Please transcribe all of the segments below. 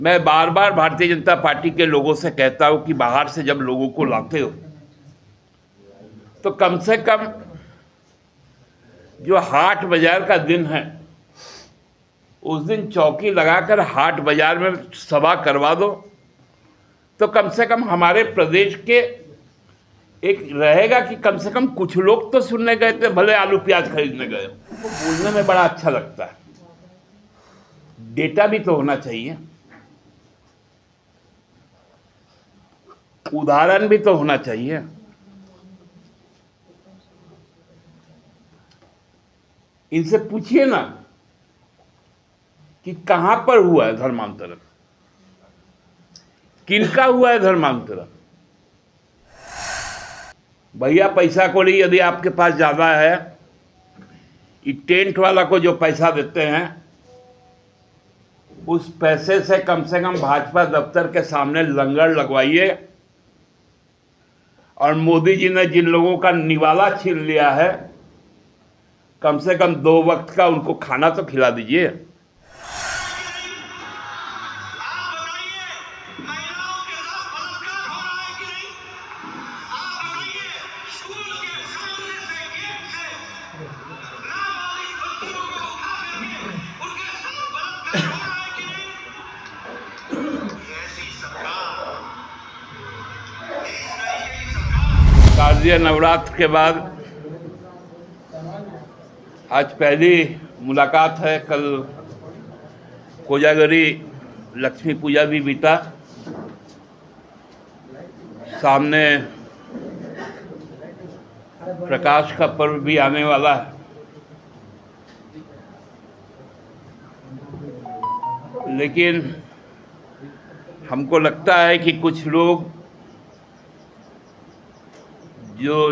मैं बार बार भारतीय जनता पार्टी के लोगों से कहता हूं कि बाहर से जब लोगों को लाते हो तो कम से कम जो हाट बाजार का दिन है उस दिन चौकी लगाकर हाट बाजार में सभा करवा दो, तो कम से कम हमारे प्रदेश के एक रहेगा कि कम से कम कुछ लोग तो सुनने गए थे, भले आलू प्याज खरीदने गए। तो बोलने में बड़ा अच्छा लगता है, डेटा भी तो होना चाहिए, उदाहरण भी तो होना चाहिए। इनसे पूछिए ना कि कहां पर हुआ है धर्मांतरण, किनका हुआ है धर्मांतरण। भैया पैसा कौड़ी यदि आपके पास ज्यादा है, ये टेंट वाला को जो पैसा देते हैं उस पैसे से कम भाजपा दफ्तर के सामने लंगर लगवाइए, और मोदी जी ने जिन लोगों का निवाला छीन लिया है कम से कम 2 वक्त का उनको खाना तो खिला दीजिए। शारदीय नवरात्र के बाद आज पहली मुलाकात है। कल कोजागरी लक्ष्मी पूजा भी बीता, सामने प्रकाश का पर्व भी आने वाला है। लेकिन हमको लगता है कि कुछ लोग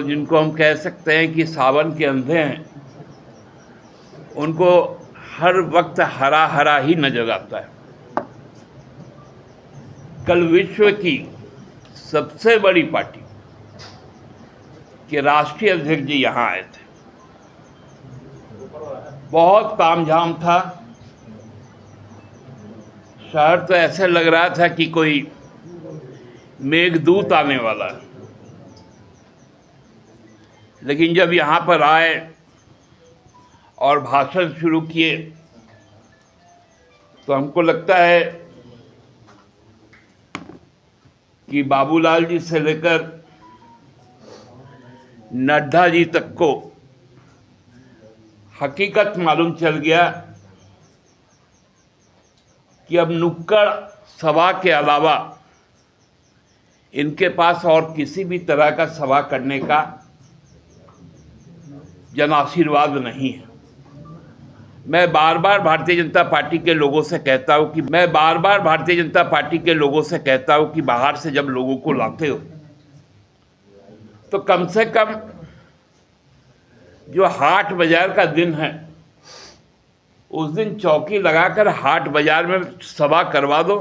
जिनको हम कह सकते हैं कि सावन के अंधे हैं, उनको हर वक्त हरा हरा ही नजर आता है। कल विश्व की सबसे बड़ी पार्टी के राष्ट्रीय अध्यक्ष जी यहां आए थे, बहुत तामझाम था। शहर तो ऐसे लग रहा था कि कोई मेघदूत आने वाला है। लेकिन जब यहां पर आए और भाषण शुरू किए तो हमको लगता है कि बाबूलाल जी से लेकर नड्डा जी तक को हकीकत मालूम चल गया कि अब नुक्कड़ सभा के अलावा इनके पास और किसी भी तरह का सभा करने का जन आशीर्वाद नहीं है। मैं बार बार भारतीय जनता पार्टी के लोगों से कहता हूं कि बाहर से जब लोगों को लाते हो तो कम से कम जो हाट बाजार का दिन है उस दिन चौकी लगाकर हाट बाजार में सभा करवा दो,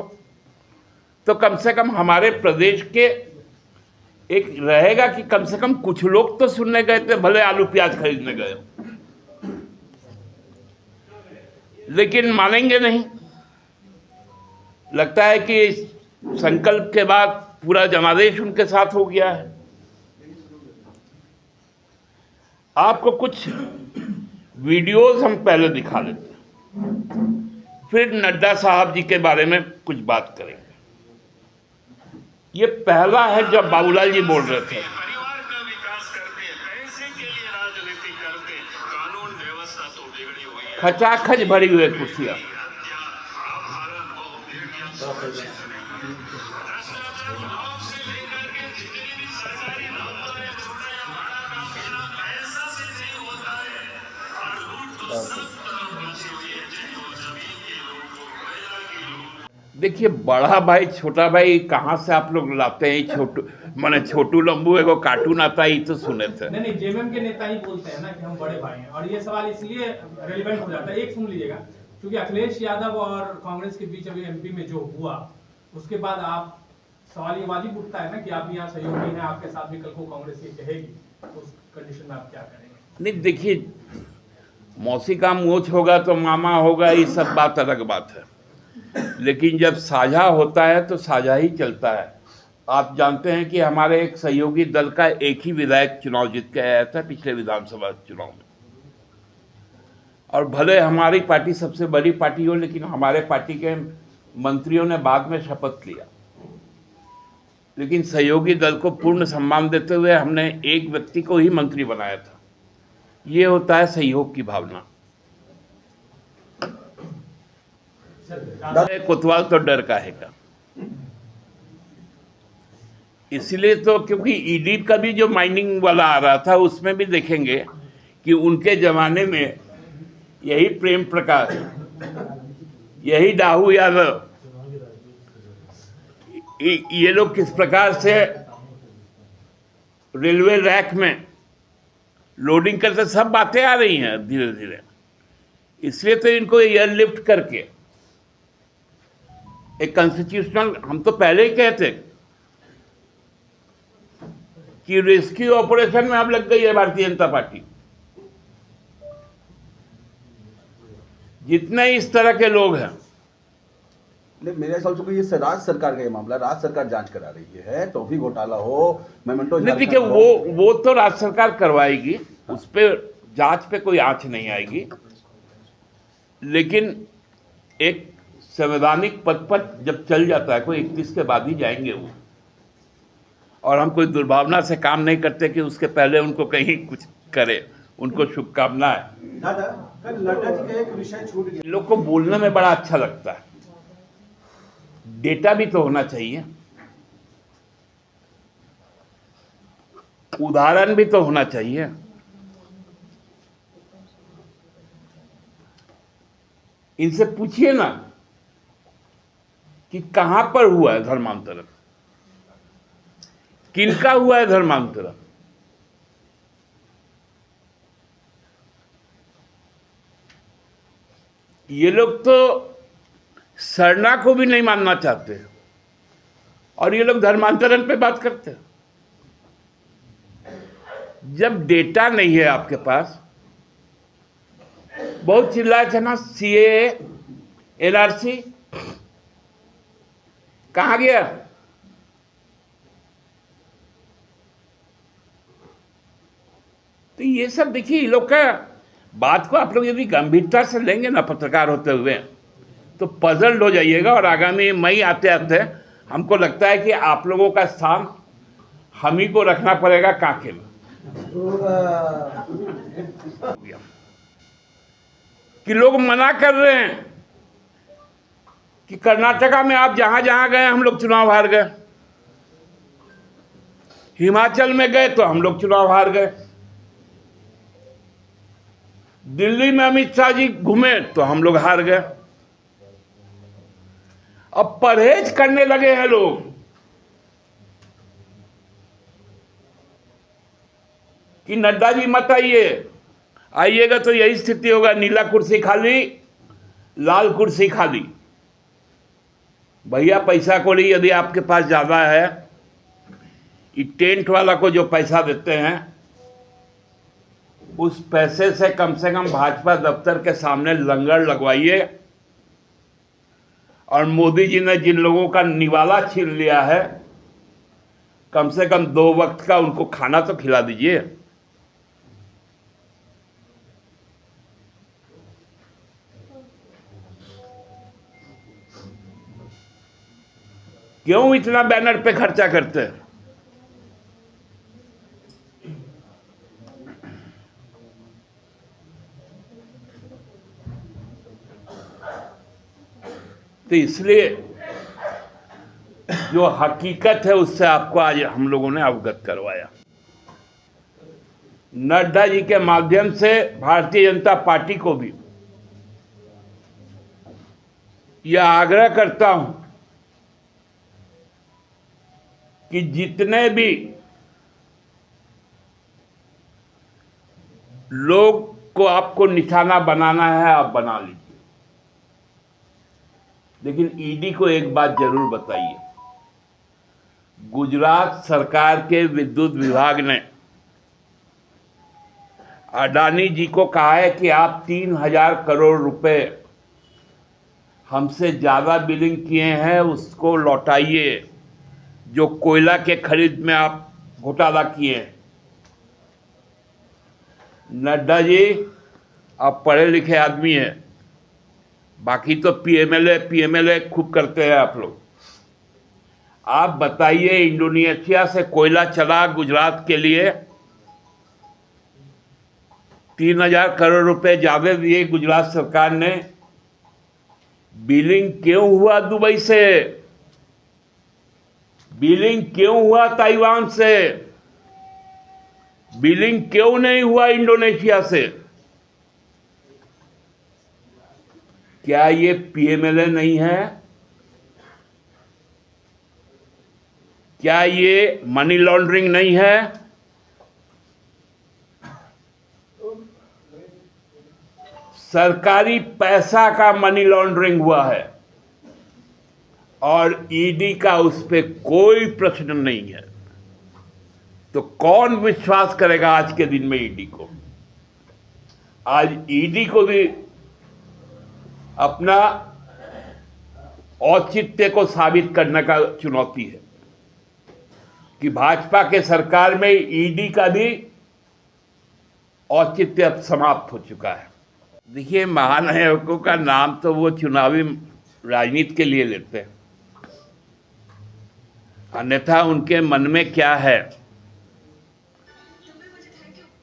तो कम से कम हमारे प्रदेश के एक रहेगा कि कम से कम कुछ लोग तो सुनने गए थे, भले आलू प्याज खरीदने गए। लेकिन मानेंगे नहीं। लगता है कि संकल्प के बाद पूरा जनादेश उनके साथ हो गया है। आपको कुछ वीडियोस हम पहले दिखा देते हैं, फिर नड्डा साहब जी के बारे में कुछ बात करेंगे। ये पहला है जब बाबूलाल जी बोल रहे थे, परिवार का विकास करते, पैसे के लिए राजनीति करते, कानून व्यवस्था तो बिगड़ी हुई है, खचाखच भरी हुई कुर्सियां। देखिए, बड़ा भाई छोटा भाई कहाँ से आप लोग लाते हैं? छोटू लंबू एगो कार्टून आता है, तो सुने थे। नहीं, जेएमएम के नेता ही बोलते हैं ना कि हम बड़े भाई हैं, और ये सवाल इसलिए रेलेवेंट हो जाता है। एक सुन लीजिएगा, क्योंकि अखिलेश यादव और कांग्रेस के बीच अभी एमपी में जो हुआ उसके बाद आप सवाल ये वाजिब उठता है ना कि आप यहाँ सहयोगी हैं, आपके साथ भी कल को कांग्रेस ये कहेगी, तो उस कंडीशन में आप क्या करेंगे? नहीं, देखिए, मौसी का मोच होगा तो मामा होगा, ये सब बात अलग बात है। लेकिन जब साझा होता है तो साझा ही चलता है। आप जानते हैं कि हमारे एक सहयोगी दल का एक ही विधायक चुनाव जीत के आया था पिछले विधानसभा चुनाव में, और भले हमारी पार्टी सबसे बड़ी पार्टी हो, लेकिन हमारे पार्टी के मंत्रियों ने बाद में शपथ लिया, लेकिन सहयोगी दल को पूर्ण सम्मान देते हुए हमने एक व्यक्ति को ही मंत्री बनाया था। ये होता है सहयोग की भावना। कोतवाल तो डर का है का, इसलिए तो क्योंकि ईडी का भी जो माइनिंग वाला आ रहा था उसमें भी देखेंगे कि उनके जमाने में यही प्रेम प्रकाश, यही दाहू यादव, ये लोग किस प्रकार से रेलवे रैक में लोडिंग करते, सब बातें आ रही हैं धीरे धीरे। इसलिए तो इनको एयरलिफ्ट करके एक कॉन्स्टिट्यूशनल, हम तो पहले ही कहते कि रेस्क्यू ऑपरेशन में अब लग गई है भारतीय जनता पार्टी। जितने इस तरह के लोग हैं, मेरे हिसाब से ये राज्य सरकार का ये मामला, राज्य सरकार जांच करा रही है। टॉफी घोटाला हो, मेमेंटो, नहीं देखिए, वो तो राज्य सरकार करवाएगी, उस पर जांच पे कोई आंच नहीं आएगी। लेकिन एक संवैधानिक पद पर जब चल जाता है कोई, 31 के बाद ही जाएंगे वो, और हम कोई दुर्भावना से काम नहीं करते कि उसके पहले उनको कहीं कुछ करे। उनको शुभकामनाएं। दादा, कल नड्डा जी का एक विषय छूट गया। लोग को बोलने में बड़ा अच्छा लगता है, डेटा भी तो होना चाहिए, उदाहरण भी तो होना चाहिए। इनसे पूछिए ना कि कहां पर हुआ है धर्मांतरण, किनका हुआ है धर्मांतरण। ये लोग तो सरना को भी नहीं मानना चाहते, और ये लोग धर्मांतरण पे बात करते हैं। जब डेटा नहीं है आपके पास, बहुत चिल्लाए थे ना सीएए, एनआरसी, कहां गया? तो ये सब देखिए, ये लोग का बात को आप लोग यदि गंभीरता से लेंगे ना पत्रकार होते हुए, तो पजल्ड हो जाइएगा। और आगामी मई आते आते हमको लगता है कि आप लोगों का स्थान हम ही को रखना पड़ेगा कांके में। कि लोग मना कर रहे हैं कि कर्नाटका में आप जहां जहां गए हम लोग चुनाव हार गए, हिमाचल में गए तो हम लोग चुनाव हार गए, दिल्ली में अमित शाह जी घूमे तो हम लोग हार गए। अब परहेज करने लगे हैं लोग कि नड्डा जी मत आइए, आइएगा तो यही स्थिति होगा, नीला कुर्सी खाली, लाल कुर्सी खाली। भैया पैसा कौड़ी यदि आपके पास ज्यादा है, ये टेंट वाला को जो पैसा देते हैं उस पैसे से कम भाजपा दफ्तर के सामने लंगर लगवाइए, और मोदी जी ने जिन लोगों का निवाला छीन लिया है, कम से कम 2 वक्त का उनको खाना तो खिला दीजिए। क्यों इतना बैनर पे खर्चा करते हैं? तो इसलिए जो हकीकत है उससे आपको आज हम लोगों ने अवगत करवाया। नड्डा जी के माध्यम से भारतीय जनता पार्टी को भी यह आग्रह करता हूं कि जितने भी लोग को आपको निशाना बनाना है आप बना लीजिए, लेकिन ईडी को एक बात जरूर बताइए। गुजरात सरकार के विद्युत विभाग ने अडानी जी को कहा है कि आप 3000 करोड़ रुपए हमसे ज़्यादा बिलिंग किए हैं उसको लौटाइए, जो कोयला के खरीद में आप घोटाला किए हैं। नड्डा जी, आप पढ़े लिखे आदमी हैं, बाकी तो पीएमएलए खूब करते हैं आप लोग। आप बताइए, इंडोनेशिया से कोयला चला गुजरात के लिए, 3,000 करोड़ रुपए ज्यादा दिए गुजरात सरकार ने, बिलिंग क्यों हुआ दुबई से? बिलिंग क्यों हुआ ताइवान से? बिलिंग क्यों नहीं हुआ इंडोनेशिया से? क्या ये पीएमएलए नहीं है? क्या ये मनी लॉन्ड्रिंग नहीं है? सरकारी पैसा का मनी लॉन्ड्रिंग हुआ है और ईडी का उस पर कोई प्रश्न नहीं है। तो कौन विश्वास करेगा आज के दिन में ईडी को? आज ईडी को भी अपना औचित्य को साबित करने का चुनौती है कि भाजपा के सरकार में ईडी का भी औचित्य अब समाप्त हो चुका है। देखिए, महानायकों का नाम तो वो चुनावी राजनीति के लिए लेते हैं, अन्यथा उनके मन में क्या है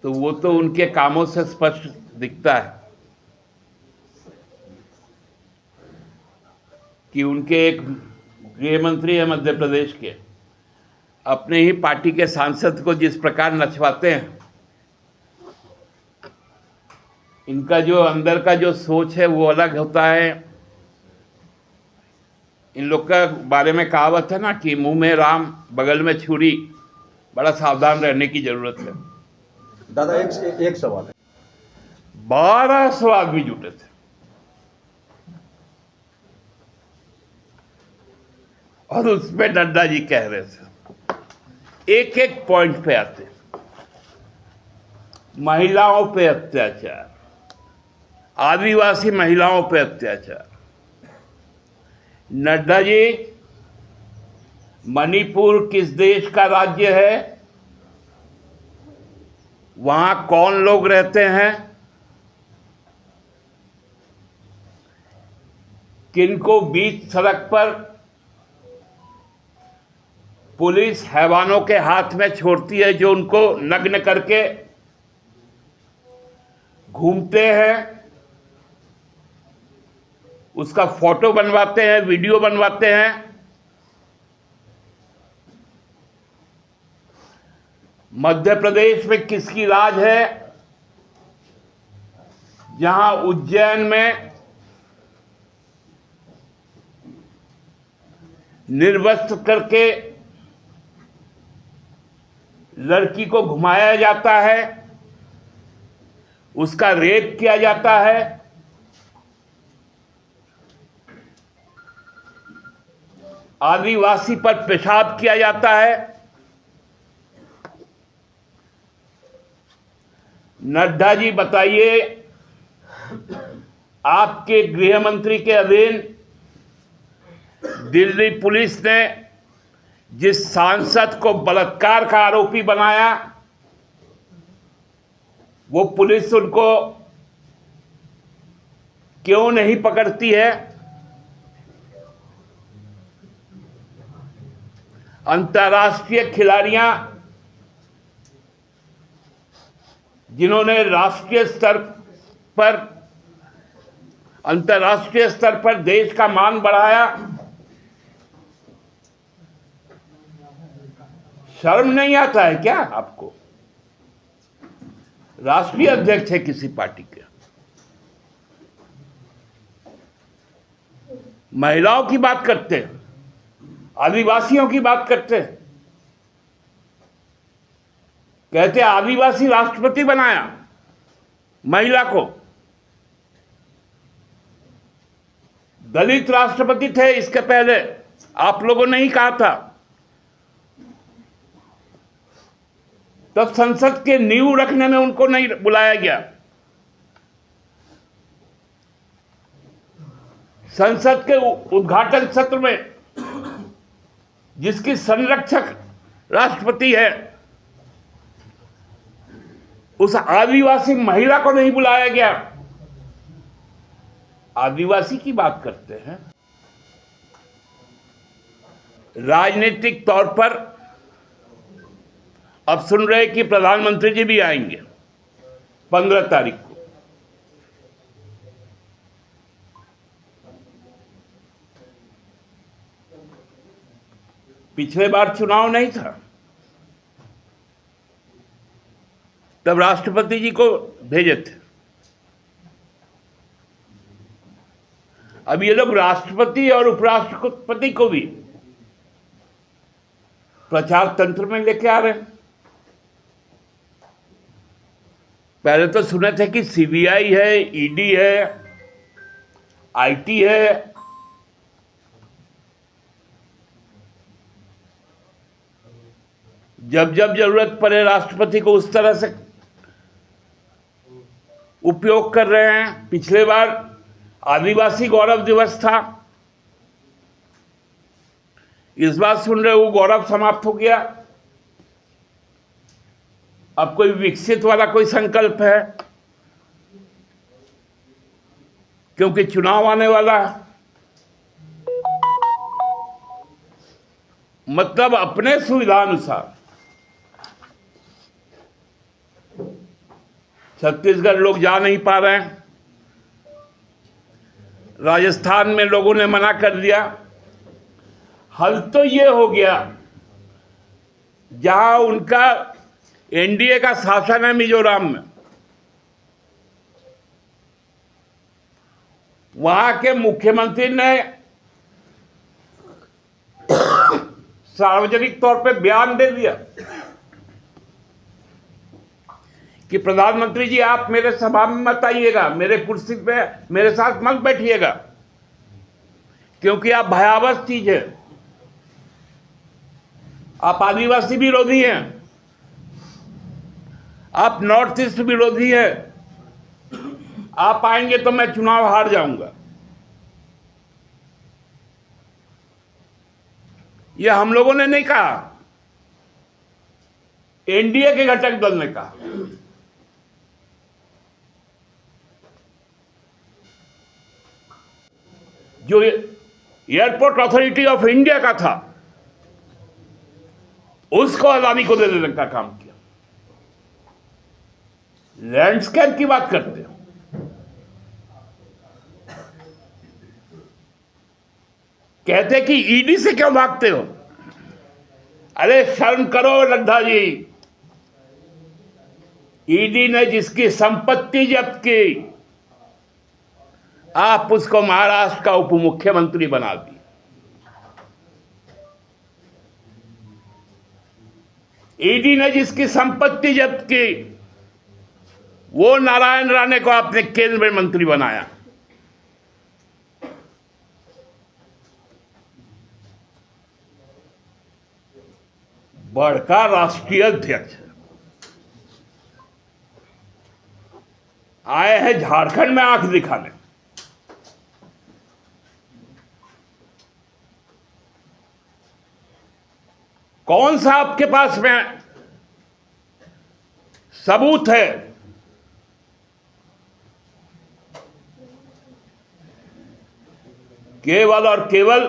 तो वो तो उनके कामों से स्पष्ट दिखता है कि उनके एक गृह मंत्री है मध्य प्रदेश के, अपने ही पार्टी के सांसद को जिस प्रकार नचवाते हैं, इनका जो अंदर का जो सोच है वो अलग होता है। इन लोग का बारे में कहावत है ना कि मुंह में राम बगल में छुरी, बड़ा सावधान रहने की जरूरत है। दादा एक सवाल है। 1200 आदमी जुटे थे और उसमें नड्डा जी कह रहे थे, एक एक पॉइंट पे आते, महिलाओं पे अत्याचार, आदिवासी महिलाओं पे अत्याचार। नड्डा जी, मणिपुर किस देश का राज्य है? वहां कौन लोग रहते हैं? किनको बीच सड़क पर पुलिस हैवानों के हाथ में छोड़ती है जो उनको नग्न करके घूमते हैं, उसका फोटो बनवाते हैं, वीडियो बनवाते हैं। मध्य प्रदेश में किसकी राज है जहां उज्जैन में निर्वस्त्र करके लड़की को घुमाया जाता है, उसका रेप किया जाता है, आदिवासी पर पेशाब किया जाता है? नड्डा जी बताइए, आपके गृह मंत्री के अधीन दिल्ली पुलिस ने जिस सांसद को बलात्कार का आरोपी बनाया, वो पुलिस उनको क्यों नहीं पकड़ती है? अंतर्राष्ट्रीय खिलाड़ियां जिन्होंने राष्ट्रीय स्तर पर, अंतर्राष्ट्रीय स्तर पर देश का मान बढ़ाया, शर्म नहीं आता है क्या आपको? राष्ट्रीय अध्यक्ष है किसी पार्टी के, महिलाओं की बात करते हैं, आदिवासियों की बात करते हैं, कहते आदिवासी राष्ट्रपति बनाया महिला को। दलित राष्ट्रपति थे इसके पहले, आप लोगों ने ही कहा था। तब संसद के नींव रखने में उनको नहीं बुलाया गया। संसद के उद्घाटन सत्र में जिसकी संरक्षक राष्ट्रपति है, उस आदिवासी महिला को नहीं बुलाया गया। आदिवासी की बात करते हैं। राजनीतिक तौर पर अब सुन रहे कि प्रधानमंत्री जी भी आएंगे 15 तारीख को। पिछले बार चुनाव नहीं था, तब राष्ट्रपति जी को भेजे थे। अब ये लोग राष्ट्रपति और उपराष्ट्रपति को भी प्रचार तंत्र में लेके आ रहे हैं। पहले तो सुने थे कि सीबीआई है, ईडी है, आईटी है। जब जब जरूरत पड़े राष्ट्रपति को उस तरह से उपयोग कर रहे हैं। पिछले बार आदिवासी गौरव दिवस था, इस बार सुन रहे वो गौरव समाप्त हो गया। अब कोई विकसित वाला कोई संकल्प है, क्योंकि चुनाव आने वाला है। मतलब अपने सुविधानुसार छत्तीसगढ़ लोग जा नहीं पा रहे हैं। राजस्थान में लोगों ने मना कर दिया। हल तो ये हो गया, जहां उनका एनडीए का शासन है मिजोरम में, वहां के मुख्यमंत्री ने सार्वजनिक तौर पे बयान दे दिया कि प्रधानमंत्री जी आप मेरे सभा में मत आइएगा, मेरे कुर्सी पे मेरे साथ मत बैठिएगा, क्योंकि आप भयावह चीज है। आप आदिवासी विरोधी हैं, आप नॉर्थ ईस्ट विरोधी हैं। आप आएंगे तो मैं चुनाव हार जाऊंगा। यह हम लोगों ने नहीं कहा, एनडीए के घटक दल ने कहा। जो एयरपोर्ट अथॉरिटी ऑफ इंडिया का था, उसको अदानी को दे देने का काम किया। लैंडस्केप की बात करते हो, कहते कि ईडी से क्यों भागते हो? अरे शर्म करो लड्ढा जी। ईडी ने जिसकी संपत्ति जब्त की, आप उसको महाराष्ट्र का उप मुख्यमंत्री बना दी। ईडी ने जिसकी संपत्ति जब्त की, वो नारायण राणे को आपने केंद्रीय मंत्री बनाया। बड़का राष्ट्रीय अध्यक्ष आए हैं झारखंड में आंख दिखाने। कौन सा आपके पास में सबूत है? केवल और केवल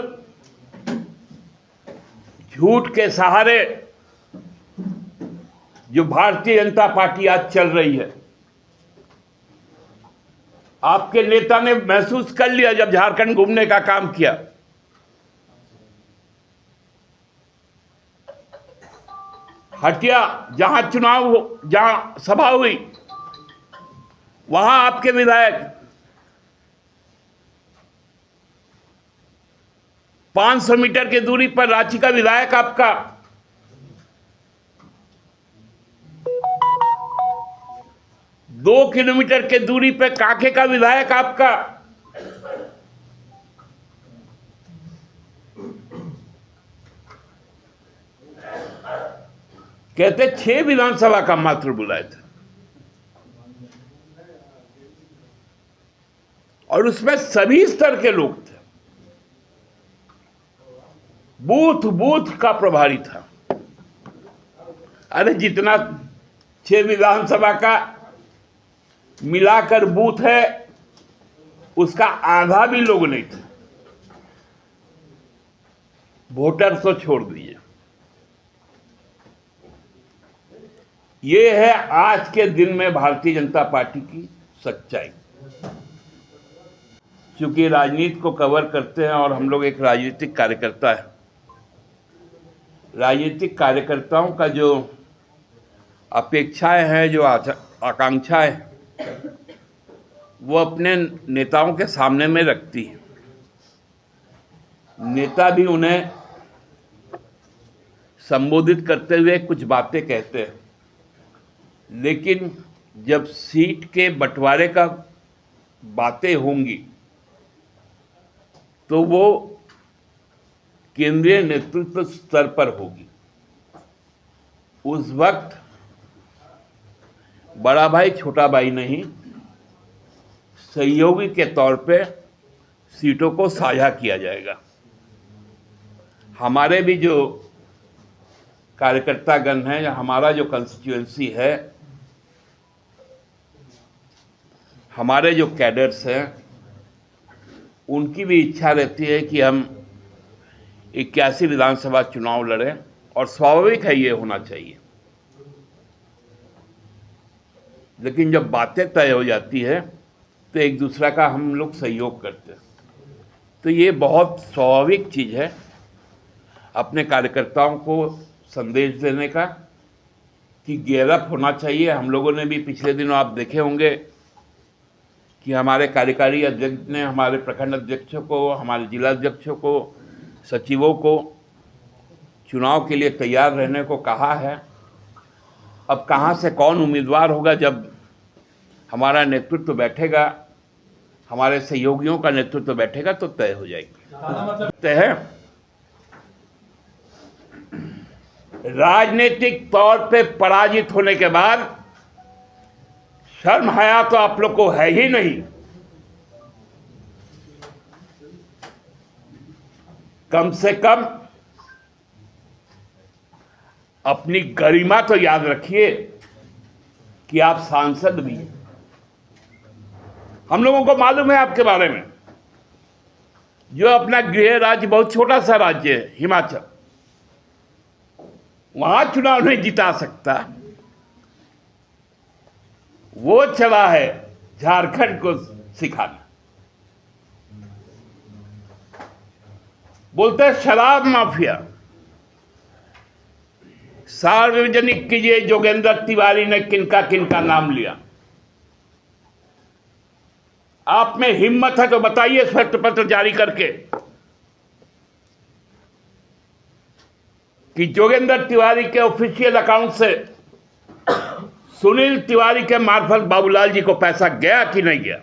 झूठ के सहारे जो भारतीय जनता पार्टी आज चल रही है। आपके नेता ने महसूस कर लिया जब झारखंड घूमने का काम किया। हटिया जहां जहां सभा हुई, वहां आपके विधायक 500 मीटर की दूरी पर रांची का विधायक आपका 2 किलोमीटर के दूरी पे कांके का विधायक आपका कहते 6 विधानसभा का मात्र बुलाए थे, और उसमें सभी स्तर के लोग थे। बूथ बूथ का प्रभारी था। अरे जितना 6 विधानसभा का मिलाकर बूथ है उसका आधा भी लोग नहीं थे। वोटर तो छोड़ दीजिए। ये है आज के दिन में भारतीय जनता पार्टी की सच्चाई। क्योंकि राजनीति को कवर करते हैं और हम लोग एक राजनीतिक कार्यकर्ता है। राजनीतिक कार्यकर्ताओं का जो अपेक्षाएं हैं, जो आकांक्षाएं, वो अपने नेताओं के सामने में रखती है। नेता भी उन्हें संबोधित करते हुए कुछ बातें कहते हैं, लेकिन जब सीट के बंटवारे का बातें होंगी तो वो केंद्रीय नेतृत्व स्तर पर होगी। उस वक्त बड़ा भाई छोटा भाई नहीं, सहयोगी के तौर पे सीटों को साझा किया जाएगा। हमारे भी जो कार्यकर्तागण हैं या हमारा जो कंस्टिट्यूएंसी है, हमारे जो कैडर्स हैं, उनकी भी इच्छा रहती है कि हम 81 विधानसभा चुनाव लड़ें, और स्वाभाविक है ये होना चाहिए। लेकिन जब बातें तय हो जाती है तो एक दूसरा का हम लोग सहयोग करते हैं। तो ये बहुत स्वाभाविक चीज़ है अपने कार्यकर्ताओं को संदेश देने का कि गियरअप होना चाहिए। हम लोगों ने भी पिछले दिनों आप देखे होंगे कि हमारे कार्यकारी अध्यक्ष ने हमारे प्रखंड अध्यक्षों को, हमारे जिला अध्यक्षों को, सचिवों को चुनाव के लिए तैयार रहने को कहा है। अब कहाँ से कौन उम्मीदवार होगा, जब हमारा नेतृत्व बैठेगा, हमारे सहयोगियों का नेतृत्व बैठेगा तो तय हो जाएगी। तय है। राजनीतिक तौर पे पराजित होने के बाद शर्म हया तो आप लोग को है ही नहीं। कम से कम अपनी गरिमा तो याद रखिए कि आप सांसद भी हैं। हम लोगों को मालूम है आपके बारे में, जो अपना गृह राज्य, बहुत छोटा सा राज्य है हिमाचल, वहां चुनाव नहीं जिता सकता, वो चला है झारखंड को सिखाना। बोलते हैं शराब माफिया। सार्वजनिक कीजिए जोगेंद्र तिवारी ने किनका किनका नाम लिया। आप में हिम्मत है तो बताइए श्वेत पत्र जारी करके कि जोगेंद्र तिवारी के ऑफिशियल अकाउंट से सुनील तिवारी के मार्फत बाबूलाल जी को पैसा गया कि नहीं गया।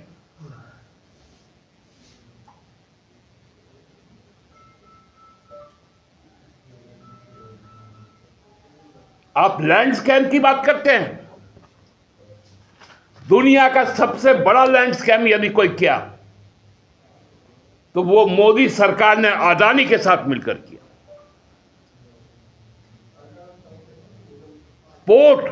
आप लैंड स्कैम की बात करते हैं। दुनिया का सबसे बड़ा लैंड स्कैम यदि कोई किया तो वो मोदी सरकार ने अडानी के साथ मिलकर किया। पोर्ट